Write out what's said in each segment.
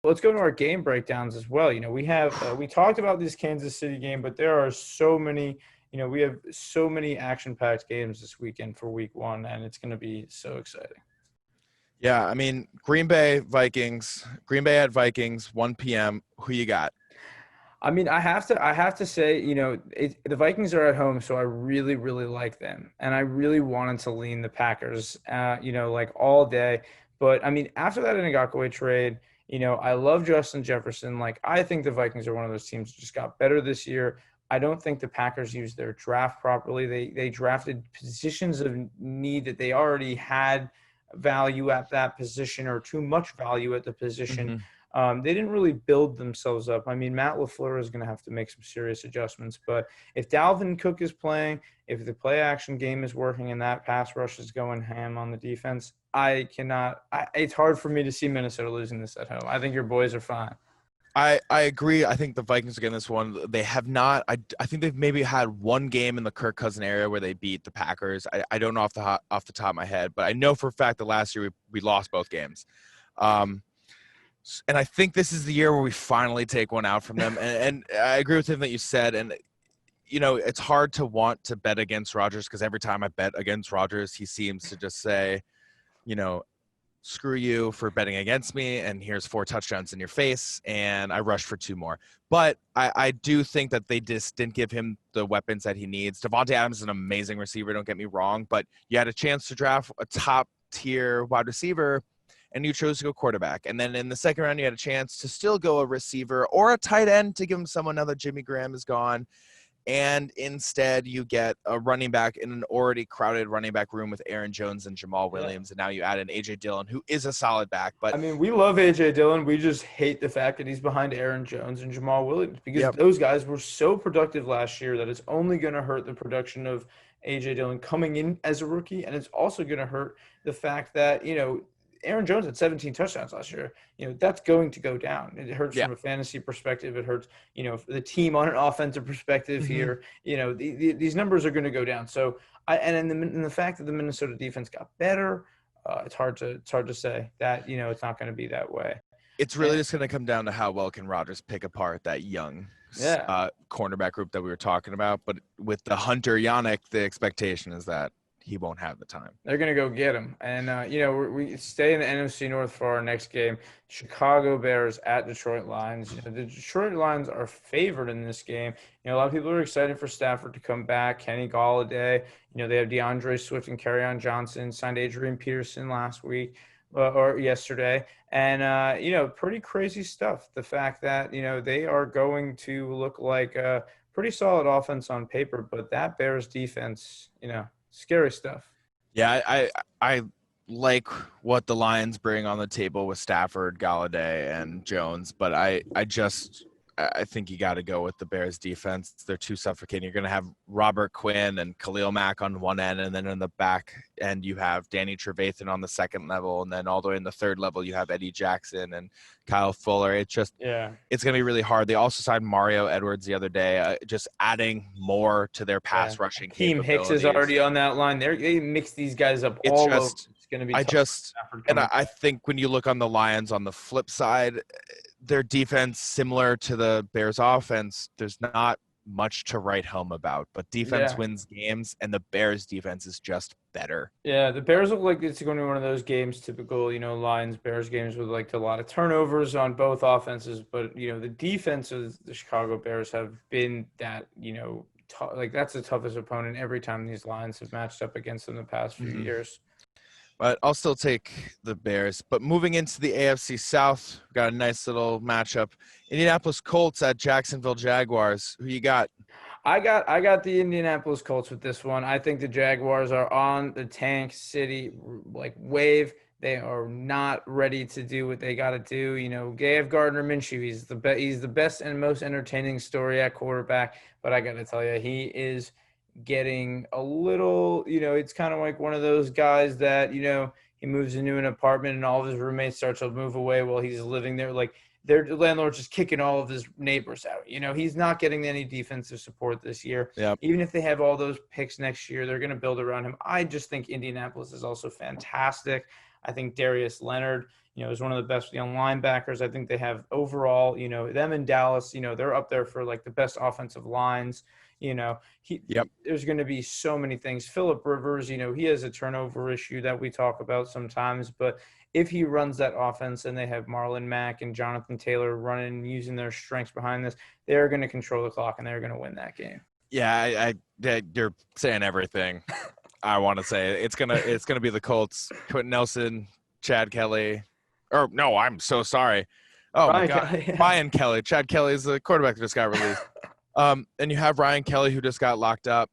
Let's go to our game breakdowns as well. We talked about this Kansas City game, but there are so many, we have so many action-packed games this weekend for week one, and it's going to be so exciting. Yeah, I mean, Green Bay Vikings, Green Bay at Vikings, 1 p.m. Who you got? I mean, I have to say, the Vikings are at home, so I really, really like them, and I really wanted to lean the Packers, like all day. But I mean, after that Ngakoue trade, I love Justin Jefferson. Like, I think the Vikings are one of those teams that just got better this year. I don't think the Packers used their draft properly. They drafted positions of need that they already had value at that position or too much value at the position. Hmm. They didn't really build themselves up. I mean, Matt LaFleur is going to have to make some serious adjustments. But if Dalvin Cook is playing, if the play action game is working and that pass rush is going ham on the defense, I cannot. It's hard for me to see Minnesota losing this at home. I think your boys are fine. I agree. I think the Vikings are getting this one. They have not. I think they've maybe had one game in the Kirk Cousin area where they beat the Packers. I don't know off the top of my head, but I know for a fact that last year we lost both games. And I think this is the year where we finally take one out from them. And I agree with him that you said. And it's hard to want to bet against Rodgers because every time I bet against Rodgers, he seems to just say, you know, screw you for betting against me, and here's 4 touchdowns in your face, and I rushed for 2 more. But I do think that they just didn't give him the weapons that he needs. Devontae Adams is an amazing receiver, don't get me wrong, but you had a chance to draft a top-tier wide receiver, and you chose to go quarterback. And then in the second round, you had a chance to still go a receiver or a tight end to give him someone now that Jimmy Graham is gone. And instead, you get a running back in an already crowded running back room with Aaron Jones and Jamal Williams. And now you add in A.J. Dillon, who is a solid back. But I mean, we love AJ Dillon. We just hate the fact that he's behind Aaron Jones and Jamal Williams because yep, those guys were so productive last year that it's only going to hurt the production of AJ Dillon coming in as a rookie, and it's also going to hurt the fact that Aaron Jones had 17 touchdowns last year. That's going to go down. It hurts yeah. from a fantasy perspective. It hurts the team on an offensive perspective Hmm. here. These numbers are going to go down. So and the fact that the Minnesota defense got better. It's hard to say that it's not going to be that way. It's really And just going to come down to how well can Rodgers pick apart that young yeah, cornerback group that we were talking about. But with the Hunter Yannick, the expectation is that he won't have the time. they're going to go get him. And we stay in the NFC North for our next game. Chicago Bears at Detroit Lions. The Detroit Lions are favored in this game. A lot of people are excited for Stafford to come back. Kenny Galladay. They have DeAndre Swift and Kerryon Johnson. Signed Adrian Peterson last week. Or yesterday, and pretty crazy stuff. The fact that they are going to look like a pretty solid offense on paper, but that Bears defense, scary stuff. Yeah, I like what the Lions bring on the table with Stafford, Galladay, and Jones, but I think you got to go with the Bears defense. They're too suffocating. You're going to have Robert Quinn and Khalil Mack on one end, and then in the back end you have Danny Trevathan on the second level, and then all the way in the third level you have Eddie Jackson and Kyle Fuller. It's Yeah, going to be really hard. They also signed Mario Edwards the other day, just adding more to their yeah. pass rushing Team Hicks is already capabilities. on that line. They mix these guys up It's all over. just It's going to be I tough for just Stafford and coming I back. think when you look on the Lions on the flip side, their defense similar to the Bears offense, there's not much to write home about, but defense Yeah. wins games and the Bears defense is just better. Yeah, the Bears look like it's going to be one of those games, typical, Lions Bears games with like a lot of turnovers on both offenses. But the defense of the Chicago Bears have been that like that's the toughest opponent every time these Lions have matched up against them the past few Hmm. years. But I'll still take the Bears. But moving into the AFC South, we've got a nice little matchup. Indianapolis Colts at Jacksonville Jaguars. Who you got? I got the Indianapolis Colts with this one. I think the Jaguars are on the tank city like wave. They are not ready to do what they got to do. They have Gardner Minshew. He's the best and most entertaining story at quarterback. But I got to tell you, he is getting a little. It's kind of like one of those guys that he moves into an apartment and all of his roommates start to move away while he's living there. Like their landlord's just kicking all of his neighbors out. He's not getting any defensive support this year. Yeah. Even if they have all those picks next year, they're going to build around him. I just think Indianapolis is also fantastic. I think Darius Leonard, is one of the best young linebackers. I think they have overall, them in Dallas, they're up there for like the best offensive lines. Yep. There's going to be so many things. Phillip Rivers, he has a turnover issue that we talk about sometimes, but if he runs that offense and they have Marlon Mack and Jonathan Taylor running, using their strengths behind this, they're going to control the clock and they're going to win that game. Yeah, you're saying everything. I want to say it's gonna be the Colts. Quentin Nelson, Chad Kelly, or no, I'm so sorry. Oh Ryan my God, Kelly, yeah. Ryan Kelly. Chad Kelly is the quarterback that just got released. And you have Ryan Kelly who just got locked up.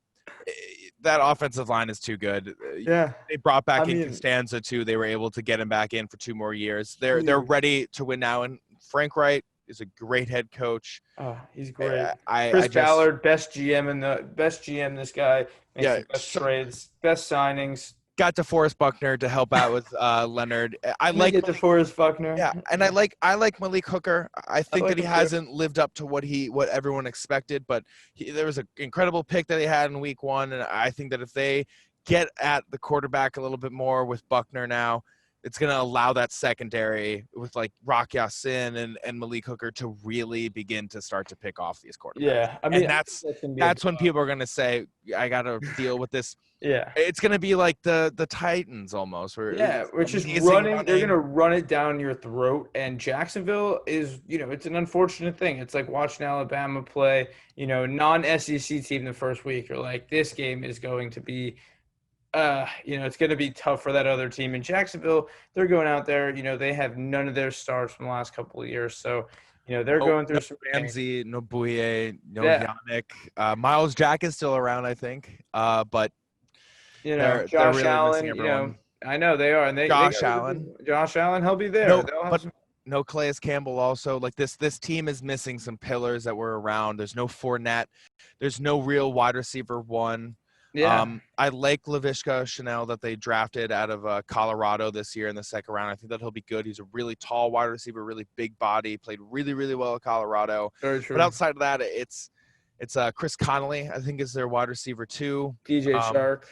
That offensive line is too good. Yeah, They brought back in Costanza too. They were able to get him back in for 2 more years. They're ready to win now. And Frank Wright is a great head coach. Oh, he's great. Chris Ballard, best GM. This guy makes the best trades, best signings. Got DeForest Buckner to help out with Leonard. I like DeForest Buckner. Yeah, and I like Malik Hooker. I think that he hasn't lived up to what everyone expected, but there was an incredible pick that he had in week 1, and I think that if they get at the quarterback a little bit more with Buckner now, it's going to allow that secondary with like Rock Ya-Sin and Malik Hooker to really begin to start to pick off these quarterbacks. Yeah, I mean, and that's when people are going to say, I got to deal with this. Yeah, it's going to be like the Titans almost. Which is running. They're going to run it down your throat. And Jacksonville is, it's an unfortunate thing. It's like watching Alabama play, non-SEC team the first week. You're like, this game is going to be, it's going to be tough for that other team. In Jacksonville, they're going out there. They have none of their stars from the last couple of years. So, they're going through some Ramsey, no Bouye, no Yannick. Miles Jack is still around, I think. But Josh they're really Allen, I know they are. And Josh Allen, he'll be there. No Calais Campbell also. Like this team is missing some pillars that were around. There's no Fournette. There's no real wide receiver 1. Yeah. I like Laviska Chanel that they drafted out of Colorado this year in the second round. I think that he'll be good. He's a really tall wide receiver, really big body, played really, really well at Colorado. Very true. But outside of that, it's Chris Connolly, I think, is their wide receiver 2. DJ Chark.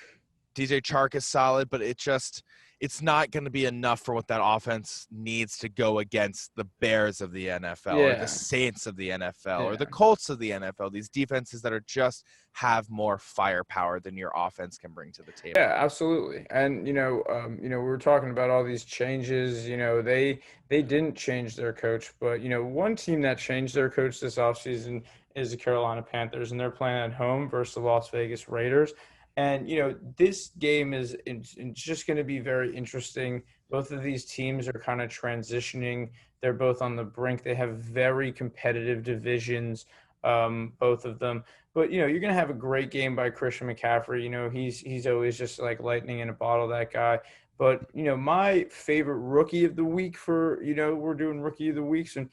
DJ Chark is solid, but it's not going to be enough for what that offense needs to go against the Bears of the NFL or the Saints of the NFL or the Colts of the NFL. These defenses that are just have more firepower than your offense can bring to the table. Yeah, absolutely. And, we were talking about all these changes. They didn't change their coach, but, one team that changed their coach this offseason is the Carolina Panthers, and they're playing at home versus the Las Vegas Raiders. And, this game is just going to be very interesting. Both of these teams are kind of transitioning. They're both on the brink. They have very competitive divisions, both of them. But, you're going to have a great game by Christian McCaffrey. He's always just like lightning in a bottle, that guy. But, my favorite rookie of the week for, we're doing rookie of the weeks. And,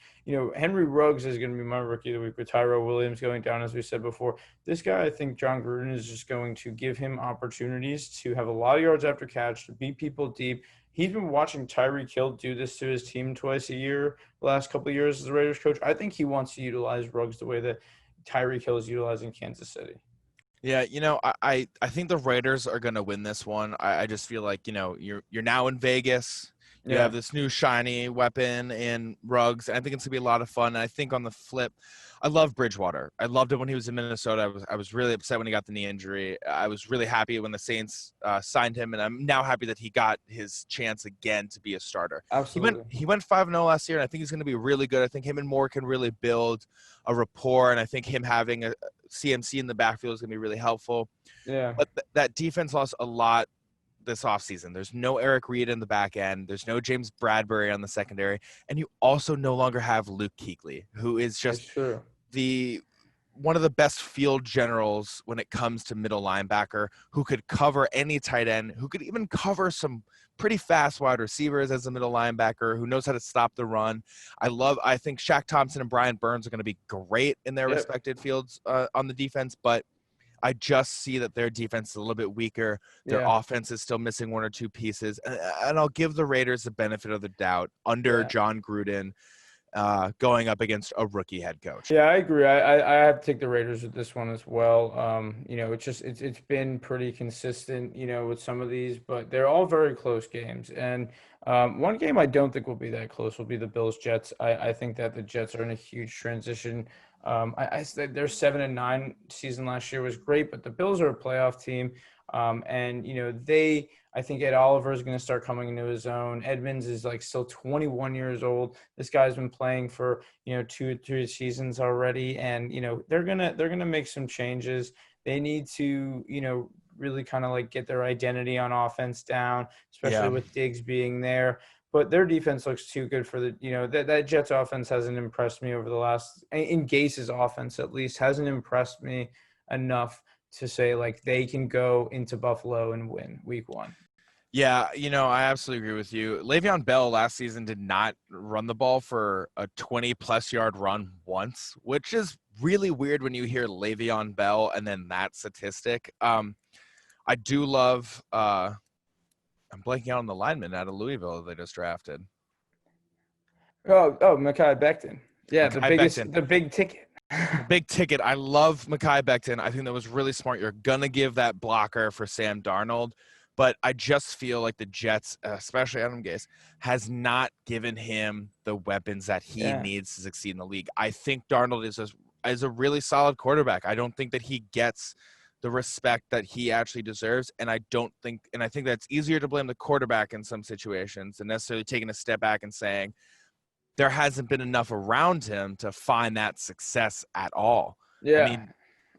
Henry Ruggs is going to be my rookie of the week with Tyrell Williams going down, as we said before. This guy, I think John Gruden is just going to give him opportunities to have a lot of yards after catch, to beat people deep. He's been watching Tyreek Hill do this to his team twice a year the last couple of years as the Raiders coach. I think he wants to utilize Ruggs the way that Tyreek Hill is utilizing Kansas City. Yeah, I think the Raiders are going to win this one. I just feel like, you're now in Vegas. You have this new shiny weapon in Ruggs. And I think it's going to be a lot of fun. And I think on the flip, I love Bridgewater. I loved it when he was in Minnesota. I was really upset when he got the knee injury. I was really happy when the Saints signed him. And I'm now happy that he got his chance again to be a starter. Absolutely. He went 5-0 last year, and I think he's going to be really good. I think him and Moore can really build a rapport. And I think him having a CMC in the backfield is going to be really helpful. Yeah. But that defense lost a lot this offseason. There's no Eric Reed in the back end. There's no James Bradbury on the secondary. And you also no longer have Luke Kuechly, who is just one of the best field generals when it comes to middle linebacker, who could cover any tight end, who could even cover some pretty fast wide receivers as a middle linebacker, who knows how to stop the run. I think Shaq Thompson and Brian Burns are going to be great in their respective fields on the defense, but I just see that their defense is a little bit weaker. Their offense is still missing 1 or 2 pieces. And I'll give the Raiders the benefit of the doubt under John Gruden. going up against a rookie head coach. Yeah, I agree. I have to take the Raiders with this one as well. It's been pretty consistent, with some of these, but they're all very close games. And one game I don't think will be that close will be the Bills Jets. I think that the Jets are in a huge transition. Their 7-9 season last year was great, but the Bills are a playoff team. I think Ed Oliver is going to start coming into his own. Edmonds is like still 21 years old. This guy's been playing for 2 or 3 seasons already, and they're gonna make some changes. They need to really kind of like get their identity on offense down, especially with Diggs being there. But their defense looks too good for that Jets offense hasn't impressed me over the last, in Gase's offense at least, hasn't impressed me enough to say like they can go into Buffalo and win week 1. Yeah, I absolutely agree with you. Le'Veon Bell last season did not run the ball for a 20-plus yard run once, which is really weird when you hear Le'Veon Bell and then that statistic. I do love I'm blanking out on the lineman out of Louisville that they just drafted. Oh, Mekhi Becton. Yeah, the big ticket. Big ticket. I love Mekhi Becton. I think that was really smart. You're going to give that blocker for Sam Darnold. But I just feel like the Jets, especially Adam Gase, has not given him the weapons that he needs to succeed in the league. I think Darnold is a really solid quarterback. I don't think that he gets the respect that he actually deserves. And I think that's easier to blame the quarterback in some situations than necessarily taking a step back and saying there hasn't been enough around him to find that success at all. Yeah.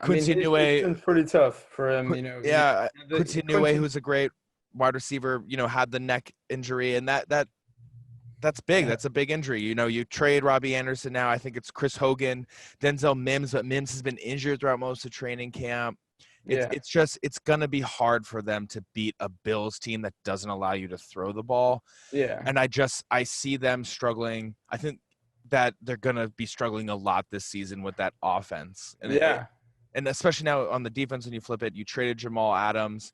Continue it's been pretty tough for him, Continue, who's a great wide receiver, had the neck injury, and that's big. That's a big injury. You trade Robbie Anderson now. I think it's Chris Hogan, Denzel Mims, but Mims has been injured throughout most of training camp. It's going to be hard for them to beat a Bills team that doesn't allow you to throw the ball. Yeah. And I see them struggling. I think that they're going to be struggling a lot this season with that offense. And especially now on the defense, when you flip it, you traded Jamal Adams.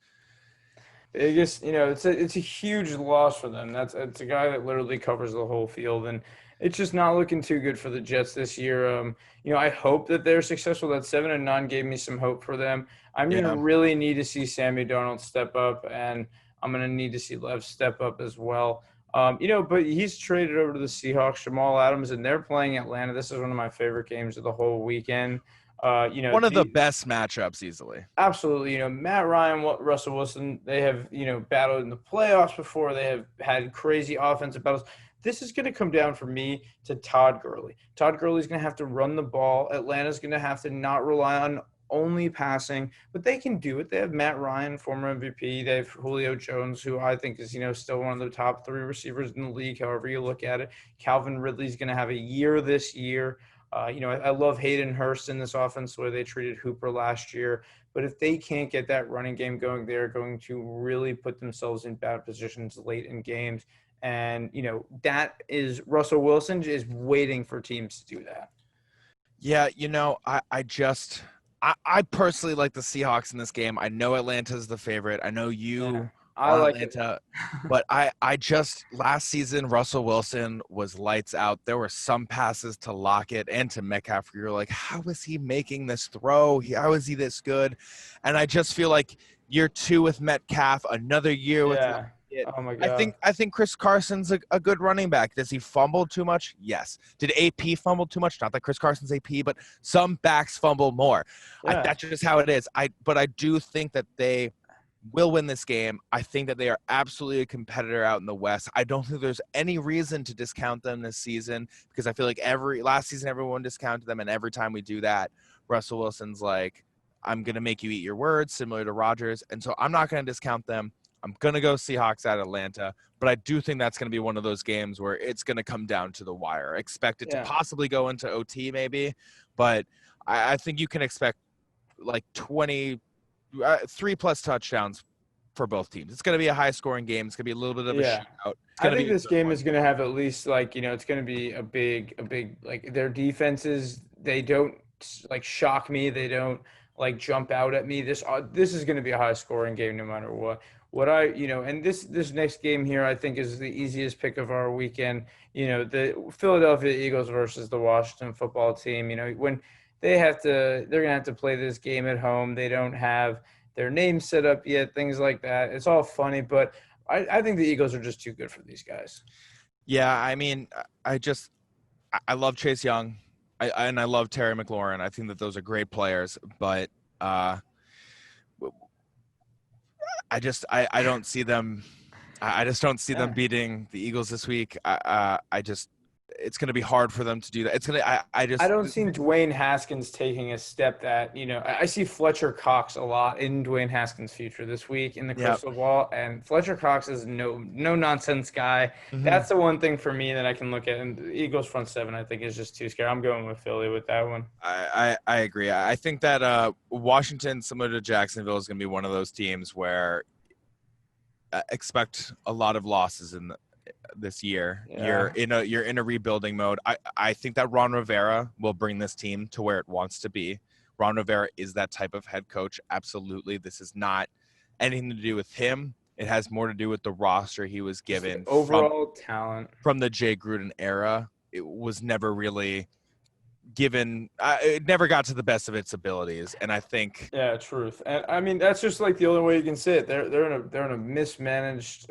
It's a huge loss for them. It's a guy that literally covers the whole field, and it's just not looking too good for the Jets this year. I hope that they're successful. That 7-9 gave me some hope for them. I'm gonna really need to see Sammy Darnold step up, and I'm gonna need to see Lev step up as well. But he's traded over to the Seahawks, Jamal Adams, and they're playing Atlanta. This is one of my favorite games of the whole weekend. One of the best matchups easily. Absolutely. Matt Ryan, Russell Wilson, they have, battled in the playoffs before. They have had crazy offensive battles. This is going to come down for me to Todd Gurley. Todd Gurley's going to have to run the ball. Atlanta's going to have to not rely on only passing, but they can do it. They have Matt Ryan, former MVP. They have Julio Jones, who I think is, still one of the top 3 receivers in the league, however you look at it. Calvin Ridley's going to have a year this year. I love Hayden Hurst in this offense, the way they treated Hooper last year. But if they can't get that running game going, they're going to really put themselves in bad positions late in games. And, that is Russell Wilson is waiting for teams to do that. Yeah, I personally like the Seahawks in this game. I know Atlanta's the favorite. I know you I like Atlanta, but I just last season Russell Wilson was lights out. There were some passes to Lockett and to Metcalf where you're like, how is he making this throw? How is he this good? And I just feel like year 2 with Metcalf, another year with Lockett. Oh my God. I think Chris Carson's a good running back. Does he fumble too much? Yes. Did AP fumble too much? Not that Chris Carson's AP, but some backs fumble more. Yeah. That's just how it is. But I do think that they will win this game. I think that they are absolutely a competitor out in the West. I don't think there's any reason to discount them this season because I feel like last season everyone discounted them, and every time we do that, Russell Wilson's like, I'm going to make you eat your words, similar to Rodgers. And so I'm not going to discount them. I'm going to go Seahawks at Atlanta, but I do think that's going to be one of those games where it's going to come down to the wire. Expect it to possibly go into OT maybe, but I think you can expect like 3+ touchdowns for both teams. It's going to be a high-scoring game. It's going to be a little bit of a shootout. I think this game is going to have at least it's going to be a big their defenses. They don't shock me. They don't jump out at me. This is going to be a high-scoring game no matter what. And this next game here, I think, is the easiest pick of our weekend. The Philadelphia Eagles versus the Washington football team. When they're gonna have to play this game at home. They don't have their name set up yet, things like that. It's all funny, but I think the Eagles are just too good for these guys. Yeah, I mean, I love Chase Young, and I love Terry McLaurin. I think that those are great players, but I don't see them. I just don't see them Yeah. beating the Eagles this week. It's going to be hard for them to do that. It's going to. I I just. don't see Dwayne Haskins taking a step that, I see Fletcher Cox a lot in Dwayne Haskins' future this week in the Yeah. crystal ball. And Fletcher Cox is no nonsense guy. Mhm. That's the one thing for me that I can look at. And the Eagles front seven, I think, is just too scary. I'm going with Philly with that one. I agree. I think that Washington, similar to Jacksonville, is going to be one of those teams where expect a lot of losses in this year. Yeah. You're in a rebuilding mode. I think that Ron Rivera will bring this team to where it wants to be. Ron Rivera is that type of head coach. Absolutely. This is not anything to do with him. It has more to do with the roster he was given Overall talent. from the Jay Gruden era. It was never really given. It never got to the best of its abilities, and I think. Yeah, truth. And I mean, that's just like the only way you can say it. They're in a mismanaged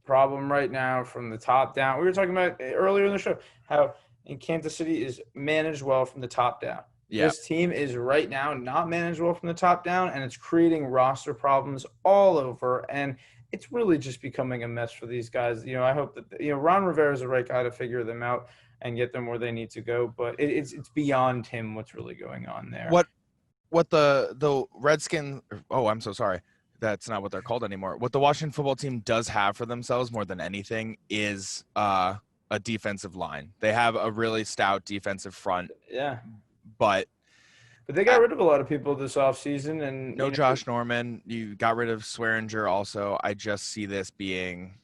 problem right now from the top down. We were talking about earlier in the show how in Kansas City is managed well from the top down. Yeah. This team is right now not managed well from the top down, and it's creating roster problems all over. And it's really just becoming a mess for these guys. I hope that Ron Rivera is the right guy to figure them out and get them where they need to go. But it's beyond him what's really going on there. What the Redskins? Oh, I'm so sorry. That's not what they're called anymore. What the Washington football team does have for themselves more than anything is a defensive line. They have a really stout defensive front, Yeah. but they got rid of a lot of people this offseason. And no Josh Norman. You got rid of Swearinger also. I just see this being.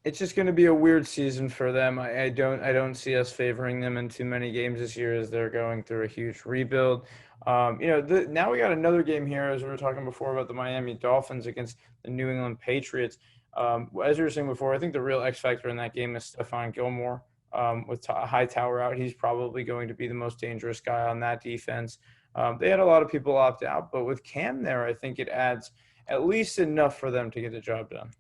It's just going to be a weird season for them. I don't see us favoring them in too many games this year as they're going through a huge rebuild. Now we got another game here, as we were talking before about the Miami Dolphins against the New England Patriots. As we were saying before, I think the real X factor in that game is Stephon Gilmore. With Hightower out, he's probably going to be the most dangerous guy on that defense. They had a lot of people opt out, but with Cam there, I think it adds at least enough for them to get the job done.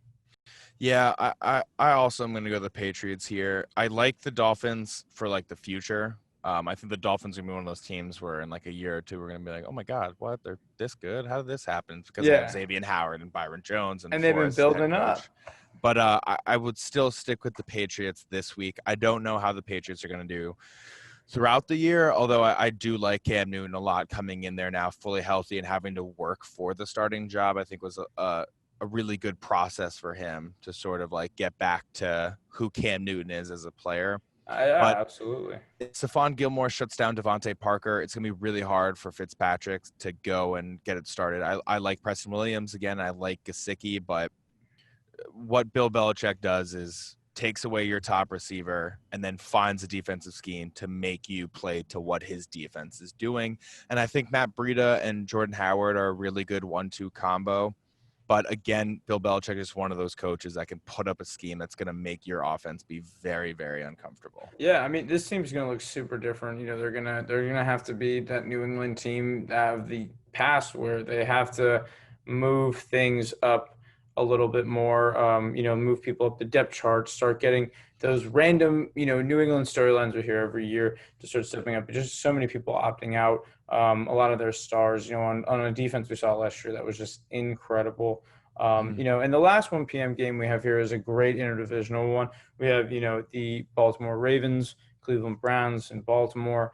Yeah, I also am going to go the Patriots here. I like the Dolphins for like the future. I think the Dolphins are going to be one of those teams where in like a year or two we're going to be like, oh my God, what? They're this good? How did this happen? It's because they have Xavier Howard and Byron Jones and they've been building up. But I would still stick with the Patriots this week. I don't know how the Patriots are going to do throughout the year, although I do like Cam Newton a lot coming in there now fully healthy and having to work for the starting job. I think was a really good process for him to sort of like get back to who Cam Newton is as a player. Yeah, absolutely. If Stephon Gilmore shuts down Devontae Parker, it's going to be really hard for Fitzpatrick to go and get it started. I like Preston Williams again. I like Gesicki, but what Bill Belichick does is takes away your top receiver and then finds a defensive scheme to make you play to what his defense is doing. And I think Matt Breida and Jordan Howard are a really good 1-2 combo. But again, Bill Belichick is one of those coaches that can put up a scheme that's going to make your offense be very, very uncomfortable. Yeah, I mean, this team's going to look super different. They're gonna have to be that New England team of the past where they have to move things up a little bit more. Move people up the depth chart, start getting those random, New England storylines we hear every year to start stepping up. Just so many people opting out. A lot of their stars, on a defense we saw last year that was just incredible. And the last 1 p.m. game we have here is a great interdivisional one. We have, the Baltimore Ravens, Cleveland Browns, and Baltimore.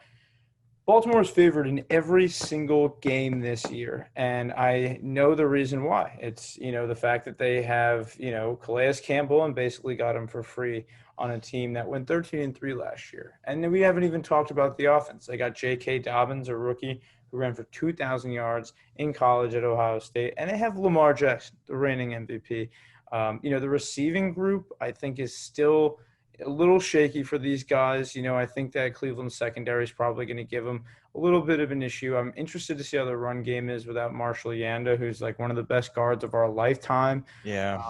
Baltimore is favored in every single game this year, and I know the reason why. It's, the fact that they have, Calais Campbell and basically got him for free on a team that went 13-3 last year. And then we haven't even talked about the offense. They got J.K. Dobbins, a rookie who ran for 2,000 yards in college at Ohio State, and they have Lamar Jackson, the reigning MVP. The receiving group, I think, is still a little shaky for these guys. I think that Cleveland secondary is probably going to give them a little bit of an issue. I'm interested to see how the run game is without Marshall Yanda, who's like one of the best guards of our lifetime. Yeah.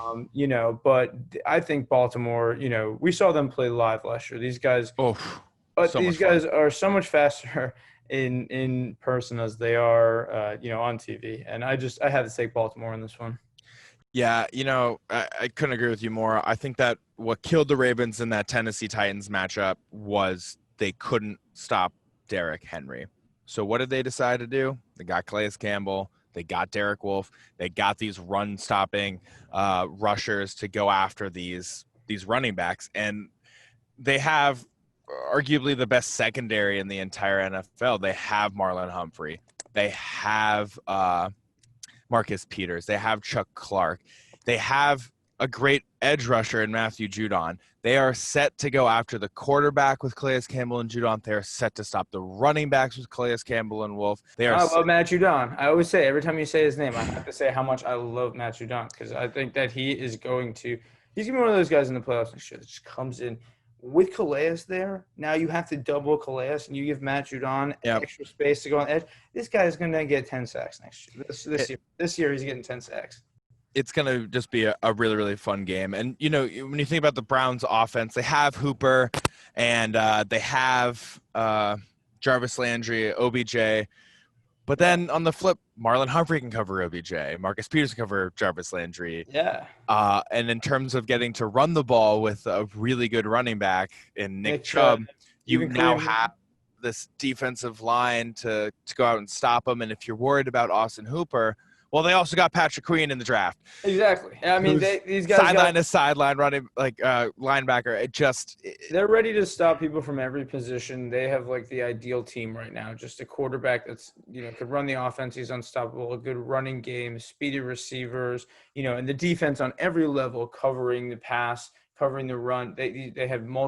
But I think Baltimore, we saw them play live last year. These guys, Oh, but so these much fun. guys are so much faster in person as they are, on TV. And I had to take Baltimore in this one. Yeah, I couldn't agree with you more. I think that what killed the Ravens in that Tennessee Titans matchup was they couldn't stop Derrick Henry. So what did they decide to do? They got Calais Campbell. They got Derek Wolfe. They got these run-stopping rushers to go after these running backs, and they have arguably the best secondary in the entire NFL. They have Marlon Humphrey. They have Marcus Peters. They have Chuck Clark. They have a great edge rusher in Matthew Judon. They are set to go after the quarterback with Calais Campbell and Judon. They are set to stop the running backs with Calais Campbell and Wolfe. I love Matt Judon. I always say, every time you say his name, I have to say how much I love Matt Judon, because I think that he's going to be one of those guys in the playoffs next year that just comes in with Calais there. Now you have to double Calais, and you give Matt Judon extra space to go on the edge. This guy is going to get 10 sacks next year. This year he's getting 10 sacks. It's going to just be a really, really fun game. And, when you think about the Browns offense, they have Hooper and they have Jarvis Landry, OBJ. But then on the flip, Marlon Humphrey can cover OBJ. Marcus Peters can cover Jarvis Landry. Yeah. And in terms of getting to run the ball with a really good running back in Nick Chubb, you now have this defensive line to go out and stop them. And if you're worried about Austin Hooper, well, they also got Patrick Queen in the draft. Exactly. I mean, these guys sideline to sideline running like linebacker. They're ready to stop people from every position. They have like the ideal team right now. Just a quarterback that's could run the offense. He's unstoppable. A good running game, speedy receivers. And the defense on every level, covering the pass, covering the run. They have multiple